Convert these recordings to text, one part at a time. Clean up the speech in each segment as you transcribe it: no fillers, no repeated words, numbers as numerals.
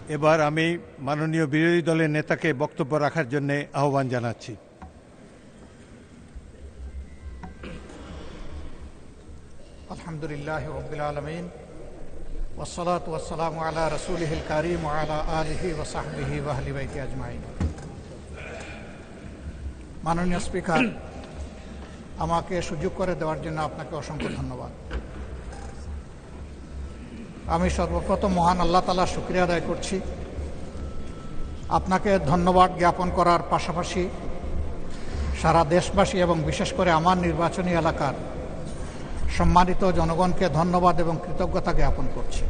এবার আমি মাননীয় বিরোধী দলের নেতাকে বক্তব্য রাখার জন্য আহ্বান জানাচ্ছি। আলহামদুলিল্লাহি রাব্বিল আলামিন ওয়াসসালাতু ওয়াসসালামু আলা রাসূলিহিল কারীম ওয়া আলা আলিহি ওয়া সাহবিহি ওয়া আহলি বাইতি আজমাইন। মাননীয় স্পিকার, আমাকে সুযোগ করে দেওয়ার জন্য আপনাকে অসংখ্য ধন্যবাদ। আমি সর্বপ্রথম মহান আল্লাহ তাআলার শুকরিয়া আদায় করছি। আপনাকে ধন্যবাদ জ্ঞাপন করার পাশাপাশি সারা দেশবাসী এবং বিশেষ করে আমার নির্বাচনী এলাকার সম্মানিত জনগণকে ধন্যবাদ এবং কৃতজ্ঞতা জ্ঞাপন করছি।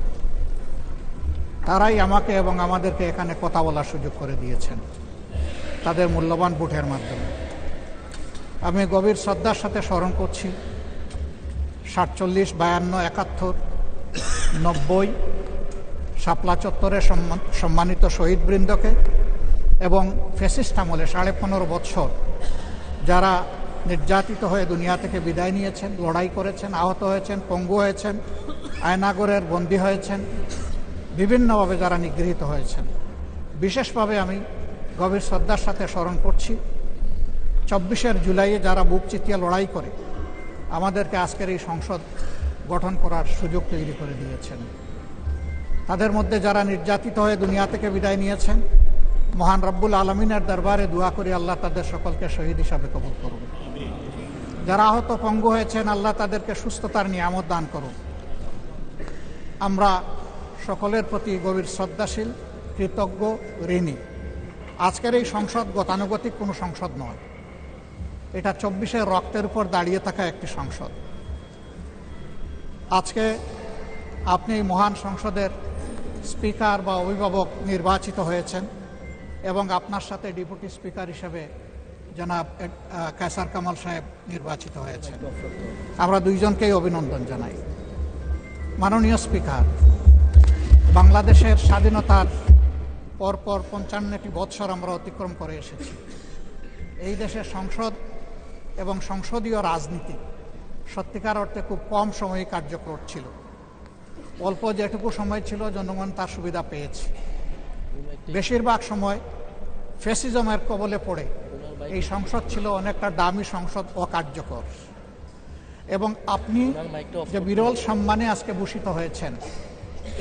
তারাই আমাকে এবং আমাদেরকে এখানে কথা বলার সুযোগ করে দিয়েছেন তাদের মূল্যবান ভোটের মাধ্যমে। আমি গভীর শ্রদ্ধার সাথে স্মরণ করছি 47, 52, 71, 90 শাপলা চত্বরে সম্মানিত শহীদবৃন্দকে এবং ফ্যাসিস্ট আমলে 15.5 বছর যারা নির্যাতিত হয়ে দুনিয়া থেকে বিদায় নিয়েছেন, লড়াই করেছেন, আহত হয়েছেন, পঙ্গু হয়েছেন, আয়নাগরের বন্দী হয়েছেন, বিভিন্নভাবে যারা নিগৃহীত হয়েছেন, বিশেষভাবে আমি গভীর শ্রদ্ধার সাথে স্মরণ করছি 24 জুলাইয়ে যারা বুক চিতিয়ে লড়াই করে আমাদেরকে আজকের এই সংসদ গঠন করার সুযোগ তৈরি করে দিয়েছেন। তাদের মধ্যে যারা নির্যাতিত হয়ে দুনিয়া থেকে বিদায় নিয়েছেন, মহান রব্বুল আলমিনের দরবারে দোয়া করি আল্লাহ তাদের সকলকে শহীদ হিসাবে কবুল করুন। যারা আহত পঙ্গু হয়েছেন, আল্লাহ তাদেরকে সুস্থতার নিয়ামত দান করুন। আমরা সকলের প্রতি গভীর শ্রদ্ধাশীল, কৃতজ্ঞ, ঋণী। আজকের এই সংসদ গতানুগতিক কোনো সংসদ নয়, এটা 24 রক্তের উপর দাঁড়িয়ে থাকা একটি সংসদ। আজকে আপনি এই মহান সংসদের স্পিকার বা অভিভাবক নির্বাচিত হয়েছেন এবং আপনার সাথে ডেপুটি স্পিকার হিসেবে জনাব কায়সার কামাল সাহেব নির্বাচিত হয়েছেন। আমরা দুইজনকেই অভিনন্দন জানাই। মাননীয় স্পিকার, বাংলাদেশের স্বাধীনতার পরপর 55টি বৎসর আমরা অতিক্রম করে এসেছি। এই দেশের সংসদ এবং সংসদীয় রাজনীতি সত্যিকার অর্থে খুব কম সময়ে কার্যকর ছিল। অল্প যেটুকু সময় ছিল জনগণ তার সুবিধা পেয়েছে। বেশিরভাগ সময় ফ্যাসিজমের কবলে পড়ে এই সংসদ ছিল অনেকটা দামি সংসদ, অকার্যকর। এবং আপনি যে বিরল সম্মানে আজকে ভূষিত হয়েছেন,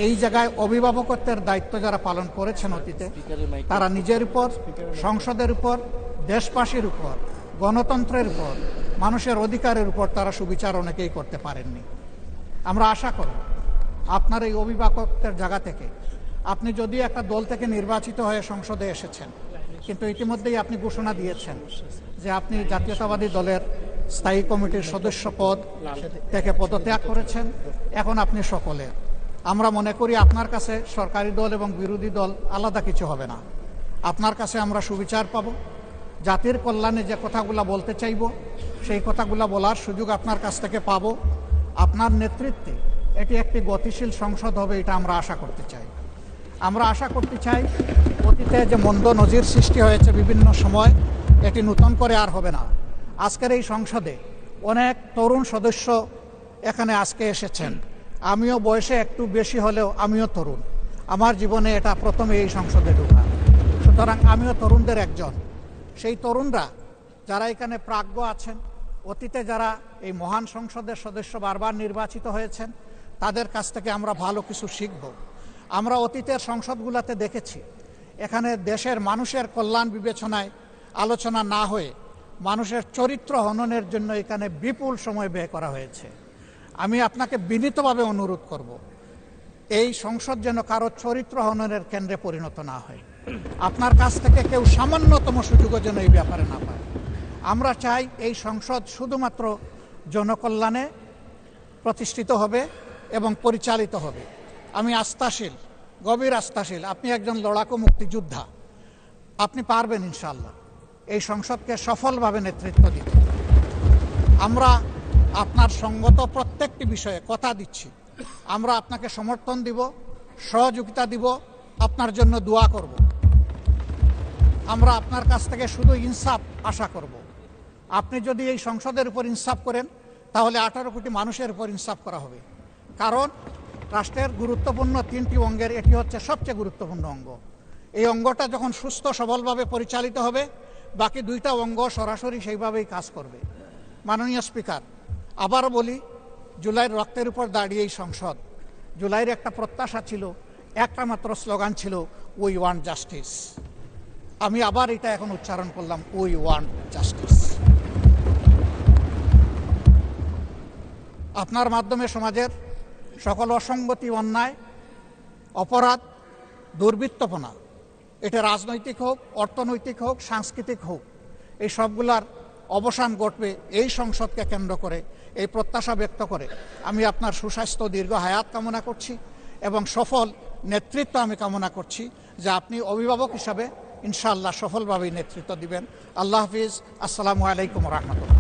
এই জায়গায় অভিভাবকত্বের দায়িত্ব যারা পালন করেছেন অতীতে, তারা নিজের উপর, সংসদের উপর, দেশবাসীর উপর, গণতন্ত্রের উপর, মানুষের অধিকারের উপর তারা সুবিচার অনেকেই করতে পারেননি। আমরা আশা করি আপনার এই অভিভাবকত্বের জায়গা থেকে, আপনি যদি একটা দল থেকে নির্বাচিত হয়ে সংসদে এসেছেন, কিন্তু ইতিমধ্যেই আপনি ঘোষণা দিয়েছেন যে আপনি জাতীয়তাবাদী দলের স্থায়ী কমিটির সদস্য পদ থেকে পদত্যাগ করেছেন। এখন আপনি সকলে, আমরা মনে করি আপনার কাছে সরকারি দল এবং বিরোধী দল আলাদা কিছু হবে না। আপনার কাছে আমরা সুবিচার পাব, জাতির কল্যাণে যে কথাগুলো বলতে চাইব সেই কথাগুলো বলার সুযোগ আপনার কাছ থেকে পাব। আপনার নেতৃত্বে এটি একটি গতিশীল সংসদ হবে, এটা আমরা আশা করতে চাই। আমরা আশা করতে চাই অতীতে যে মন্দ নজির সৃষ্টি হয়েছে বিভিন্ন সময়, এটি নতুন করে আর হবে না। আজকের এই সংসদে অনেক তরুণ সদস্য এখানে আজকে এসেছেন। আমিও বয়সে একটু বেশি হলেও আমিও তরুণ। আমার জীবনে এটা প্রথমে এই সংসদে ঢোকা, সুতরাং আমিও তরুণদের একজন। সেই তরুণরা যারা এখানে প্রাজ্ঞ আছেন, অতীতে যারা এই মহান সংসদের সদস্য বারবার নির্বাচিত হয়েছেন, তাদের কাছ থেকে আমরা ভালো কিছু শিখব। আমরা অতীতের সংসদগুলোতে দেখেছি এখানে দেশের মানুষের কল্যাণ বিবেচনায় আলোচনা না হয়ে মানুষের চরিত্র হননের জন্য এখানে বিপুল সময় ব্যয় করা হয়েছে। আমি আপনাকে বিনীতভাবে অনুরোধ করব, এই সংসদ যেন কারো চরিত্র হননের কেন্দ্রে পরিণত না হয়। আপনার কাছ থেকে কেউ সামান্যতম সুযোগও যেন এই ব্যাপারে না পায়। আমরা চাই এই সংসদ শুধুমাত্র জনকল্যাণে প্রতিষ্ঠিত হবে এবং পরিচালিত হবে। আমি আস্থাশীল, গভীর আস্থাশীল, আপনি একজন লড়াকু মুক্তিযোদ্ধা, আপনি পারবেন ইনশাআল্লাহ এই সংসদকে সফলভাবে নেতৃত্ব দিতে। আমরা আপনার সঙ্গত প্রত্যেকটি বিষয়ে কথা দিচ্ছি, আমরা আপনাকে সমর্থন দিব, সহযোগিতা দিব, আপনার জন্য দোয়া করব। আমরা আপনার কাছ থেকে শুধু ইনসাফ আশা করব। আপনি যদি এই সংসদের উপর ইনসাফ করেন, তাহলে 18 কোটি মানুষের উপর ইনসাফ করা হবে। কারণ রাষ্ট্রের গুরুত্বপূর্ণ 3টি অঙ্গের এটি হচ্ছে সবচেয়ে গুরুত্বপূর্ণ অঙ্গ। এই অঙ্গটা যখন সুস্থ সবলভাবে পরিচালিত হবে, বাকি 2টা অঙ্গ সরাসরি সেইভাবেই কাজ করবে। মাননীয় স্পিকার, আবারও বলি, জুলাইয়ের রক্তের উপর দাঁড়িয়ে এই সংসদ, জুলাইয়ের একটা প্রত্যাশা ছিল, একটা মাত্র স্লোগান ছিল, উই ওয়ান্ট জাস্টিস। আমি আবার এটা এখন উচ্চারণ করলাম, উই ওয়ান্ট জাস্টিস। আপনার মাধ্যমে সমাজের সকল অসঙ্গতি, অন্যায়, অপরাধ, দুর্বৃত্তপনা, এটা রাজনৈতিক হোক, অর্থনৈতিক হোক, সাংস্কৃতিক হোক, এই সবগুলার অবসান ঘটবে এই সংসদকে কেন্দ্র করে। এই প্রত্যাশা ব্যক্ত করে আমি আপনার সুস্বাস্থ্য, দীর্ঘ হায়াত কামনা করছি এবং সফল নেতৃত্ব আমি কামনা করছি, যে আপনি অভিভাবক হিসাবে ইনশাআল্লাহ সফলভাবেই নেতৃত্ব দিবেন। আল্লাহ হাফিজ। আসসালামু আলাইকুম রহমতুল্লাহ।